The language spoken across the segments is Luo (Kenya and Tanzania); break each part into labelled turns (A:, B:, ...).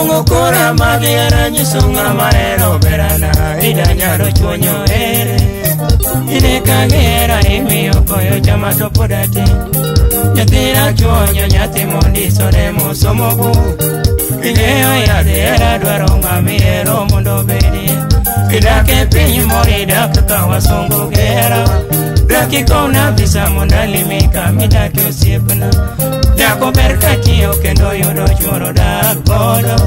A: pongo cora magiara nyisonga maero berana idanyaro chonyo ere ine kagera imio koyo chamato podati nyathina chonyo nyathi mondi soremo somobu ingeo yadera dwaro ngamiero mondo bedie idake piny morida kaka wasungu gera daki kona visa mondalimika midaki osiepna jako ber katiyo kendo yudo chuoro dak godo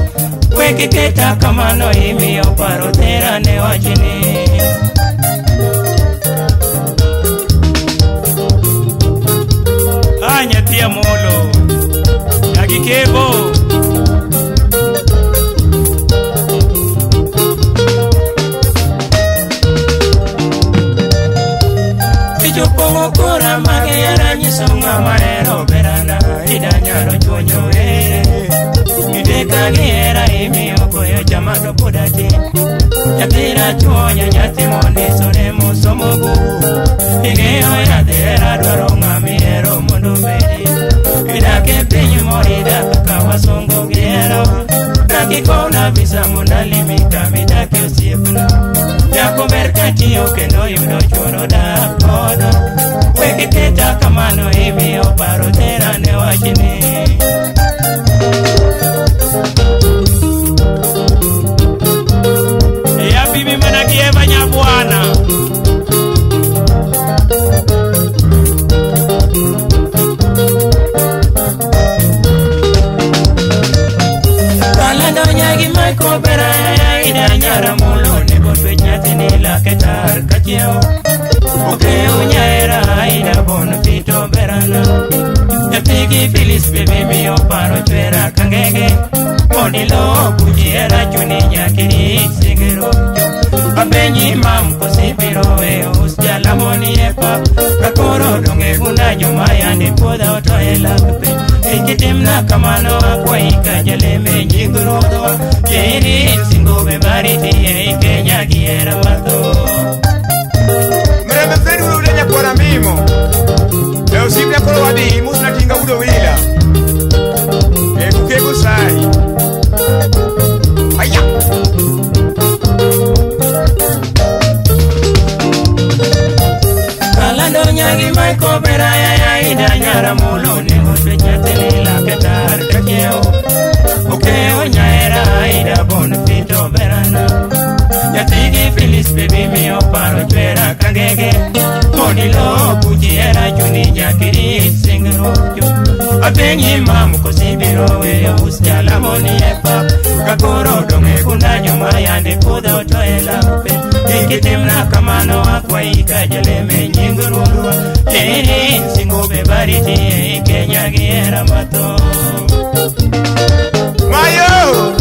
A: weki keta kamano imiyo paro tera ne wachini nyathia molo yagikebo Pongo cora magiara nyisonga maero berana idanyaro chonyo ere ideka giera imio koyo chamato podati nyathina chonyo nyathi mondi soremo somobu ingeo yadhera dwaro ngamiero mondo bedi idake piny morida kaka wasungu giero daki kona visa mondalimika midaki osiepna jako ber katiyo kendo yudo chuoro dak godo weki keta kamano imiyo paro tera ne wachini ya bibi mana kieva nyabwana kalando nyagi maiko bera ya idanyara mulo nego twech nyathini laketar kachieo okeo nyaera ida bon fito berana nyathigi Filis bebe miyo paro chwera kangege modilo kujiera chuni nyakiri sigero abenyi mam kosibiro us jalamoni epa kakoro donge gunda jomayani poda otoela pepe ikitimna kamano akwaika jaleme nyigurodwa jeiri singobe bariti kenya giera matho
B: Mreme feru udenya kwa mimo leo sibia kolo wadi musna tinga udo wila kukego sai aya
A: kalando nyagi maiko bera ya idanyara mulo nego twech nyathini laketar kachieo okeo nyaera ida bon fito berana nyathigi Filis bebe miyo paro chwera kangege modilo kujiera chuni nyakiri singro abenyi mam kosibiro us jalamoni epa kakoro donge gunda jomayande podha otoela pe ikitimna kamano akwaika jaleme nyingurudwa iri singobe bariti kenya giera matho
B: Mayo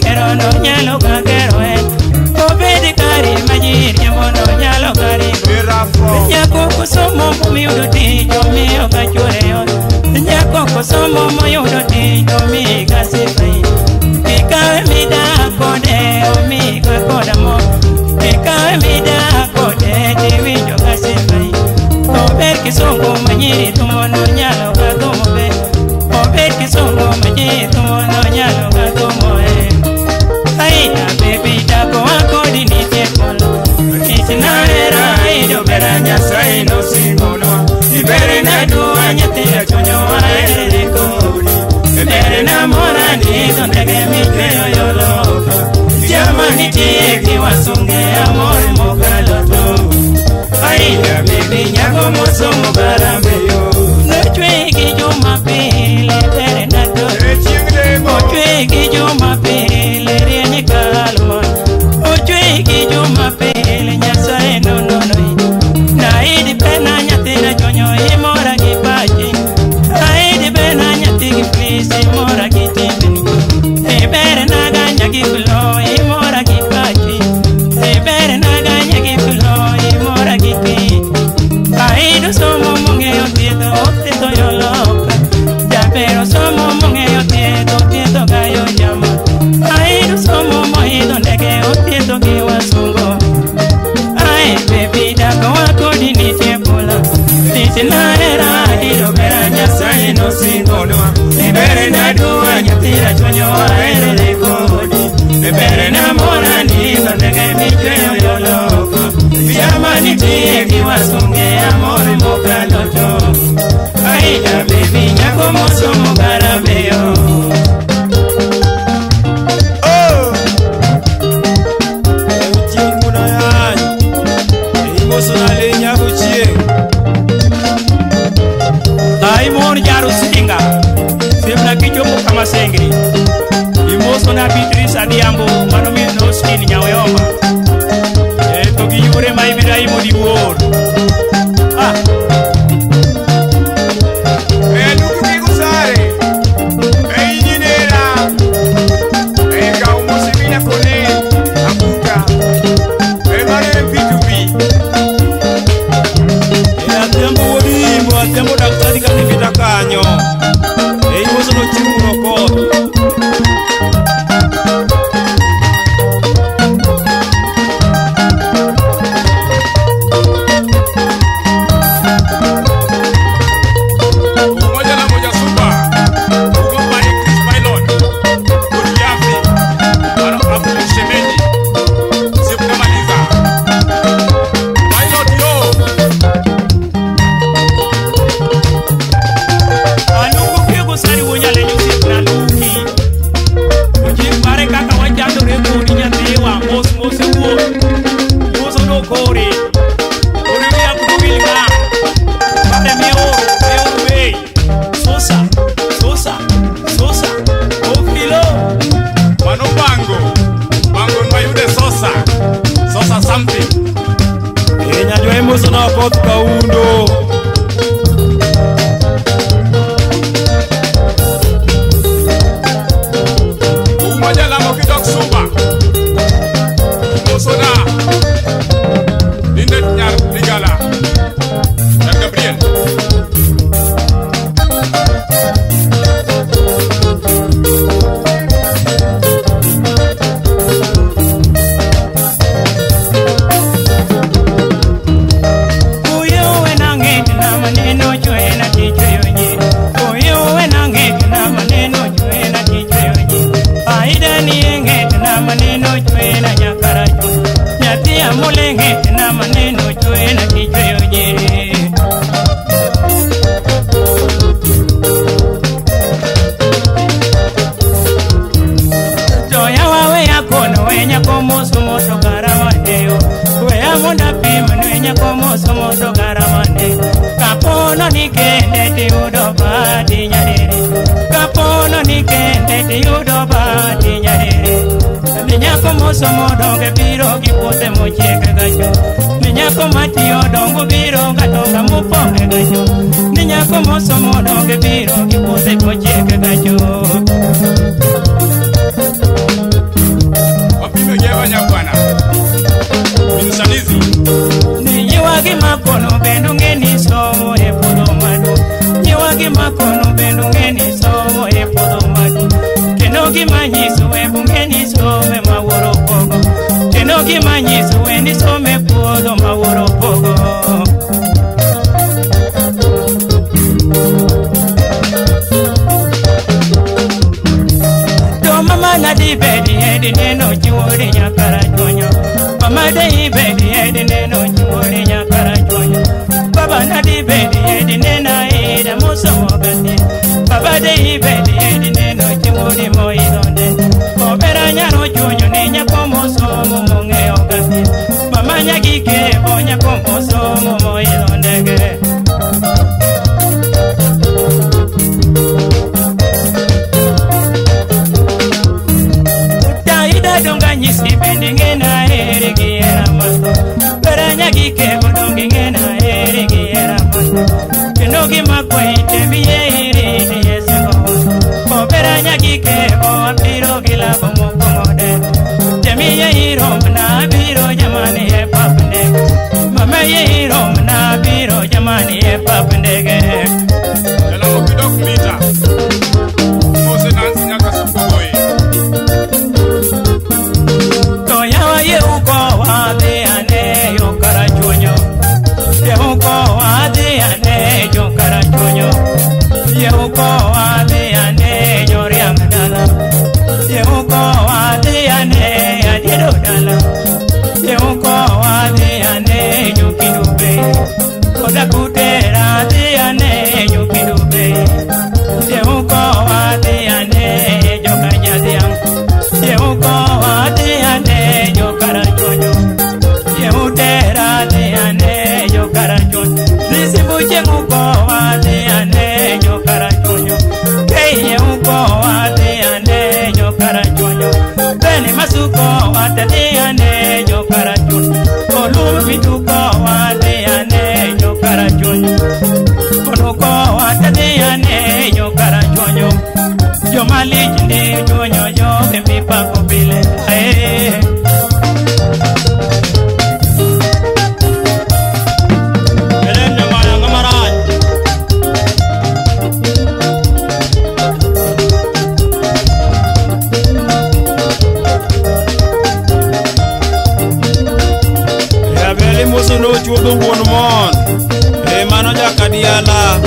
A: kero no nyalo kakero obedi kari majir nyamo no nyalo kari nyako kosomo miyudo tijo miyo kachore yon nyako kosomo miyudo tijo miyo kasifai ikawe mida kode omi kakoda mo ikawe mida kode tiwinjo kasifai ober kisongo majiri tumono nyalo kagomo be ober kisongo majiri tumono nyalo kagomo aina baby dako akodi nitepolo itinarera ido bera nyasaye no singono ibere na duwa nyatira chonyo aere kodi ibere na mora nido ndege mikreyo yoloka jamani tieki wasunge amore mokaloto aina baby nyako mosomo barameyo nochwegi jumapili bere na do nochwegi jumapili rienye kalmon nochwegi jumapili nyasaye no naidi pena nyathina chonyo imora gi pachi naidi pena nyathi gi plisi imora gi timbeni ibere naga nyagi kulo imora gi pachi ibere naga nyagi kulo imora gi ti aido somo mong'eyo thiedho yoloka japero somo mong'eyo thiedho gayo jama aido somo moidho ndege othiedho gi wasungo ai baby dako wakodi nitie pula itinahera ido bera nyasaye no singonwa ibere na duwa nyathira chonyo aere kodi ibere na mora nido ndege mikreyo yoloka jamani tieki wasunge amore mokaloto aida baby nyako mosomo garabeyo ai mon jaru singa semna kijomo kama sengri imoso na Beatrice Adiambo mano mi no skin nyaweyoma to gi yure mai birai modi wor
B: nuku ki gusare nyinera ga umusimina kone abuka mane B2B
C: tembo daktari kanipita kanyo iwoso no chimuno koth
A: Somo donge biro ki pote mochieke gacho Ninyako matiyo dongo biro gatonga muponge gacho Ninyako mosomo donge biro ki pote mochieke gacho
C: Shanizi
A: Niwagi makono bendo ngeni somo e pudo madu. Niwagi makono bendo ngeni somo e pudo madu. Kenogi manyisu e bungeni some maworo pogo. Kenogi manyisu e ni some pudo maworo pogo. Do mama na di bedi edi neno chiwori nyakara chonyo. Mama de bedi edi neno chiwori nyakara chonyo. Baba na di bedi edi nena eda muso mogati. Baba de bedi edi neno chiwori moidonde. Obera nyaro chonyo ne nyako muso munge ogati. Mama nyagike bo nyako muso moidonde ge. Donga nyisi bendi ngena erigi era maso. Beranya gike bodongi ngena erigi era maso. Kenogi makwe tembiye iri yesengo. Ko beranya gike bo apiro gila bo mokode. Tembiye iro na biro jamani e papne. Mama ye iro na biro jamani e papne ge.
C: Hello bidok mita Mose nansi nyaka sapogoy
A: Ye uko wade ane yo karachuño. Ye uko wade ane yo karachuño. Ye uko wade ane yo riamdala. Ye uko wade ane adido dala. Ye uko wade ane yo kinube. Oda kutera de ane yo kinube. Ye uko wade ane yo kanyadiam. Ye uko wade ane yo karachuño. Ye utera de ane yo karachuño. Lisi buche uko wade ane yo karachuño. Kei ye uko wade ane yo karachuño. Beni masuko wade de ane yo karachuño. Olumi tuko wade ane yo karachuño. Konuko wade de ane yo karachuño. Yo malijini chuño yo mi pako bile.
C: No chudo won mon e mano jakadiala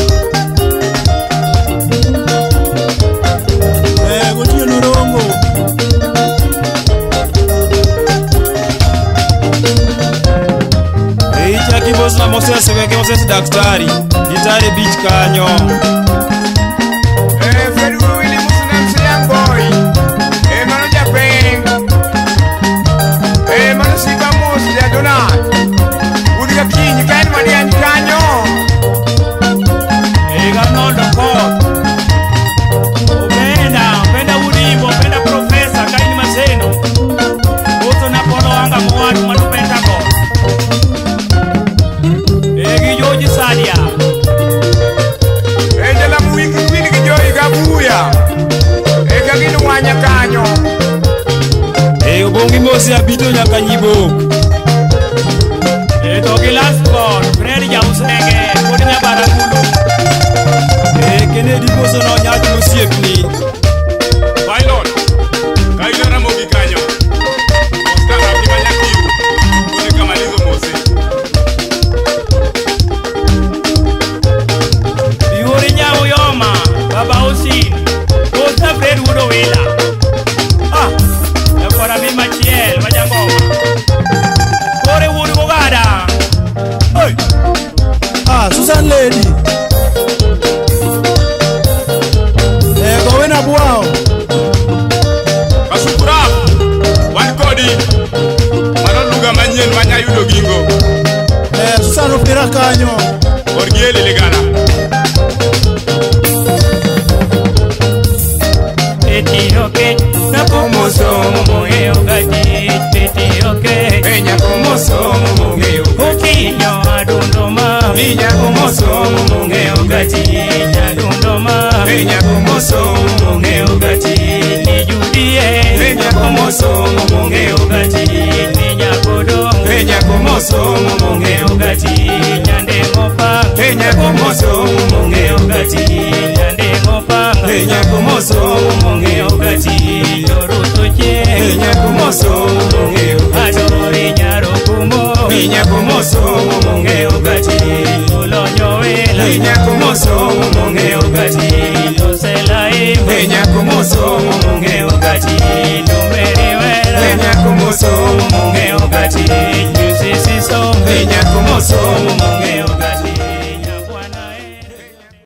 C: gotieno rongo chaki bosna Moses weke Moses daktari ditare beach kanyo
B: Fedu wili musuna msiyang boy mano japeng mano siba musi ya donat Kinyi kain madian kanyo
A: Ganolo kot Openda udimbo, openda profesa kaini maseno Oto na polo anga mwadu manupenda ko Gijoji sadia
B: Jala muwiki kwili gijoji gabuya Kaginu wanya kanyo
C: Ubongi mosi abito nyaka nyibo
A: Toki last born, Fred Jausenge, Kodinya Barakulu.
C: Kennedy Boso no nyati musiepni.
B: Pilot, kainara mogi kanyo. Ostara kimanya kiu. Kone kamalizo mose.
A: Biuri nyamu yoma, Baba Osin. Kosta Fred Wudo Wela. Nakora mima chiel, majangoma. Kore Wudo Bogada.
D: Susan Lady Gowena Buao
B: Asukura One Cody Mano luga manyen manya yudo gingo
D: Susan Opera Kanyo
B: Orgiele legana
A: Etioke Nakumo somo moe ogati Etioke
B: Enyakumo somo moe ogati
A: Adundoma
B: Vinya kumoso munge ogati Adundoma Vinya kumoso munge ogati Nijudie Vinya kumoso munge ogati Ninya kodongo Vinya kumoso
A: Nyakumosomo mongeo gati nyande ngopanga Nyakumosomo mongeo gati nyande ngopanga Nyakumosomo mongeo gati yorutoche Nyakumosomo mongeo gati adori nyarokumo Nyakumosomo mongeo gati ulonyowela Nyakumosomo mongeo gati yoselaim Nyakumosomo mongeo gati numeriwela Nyakumosomo mongeo gati nyusisiso Nyakumosomo mongeo gati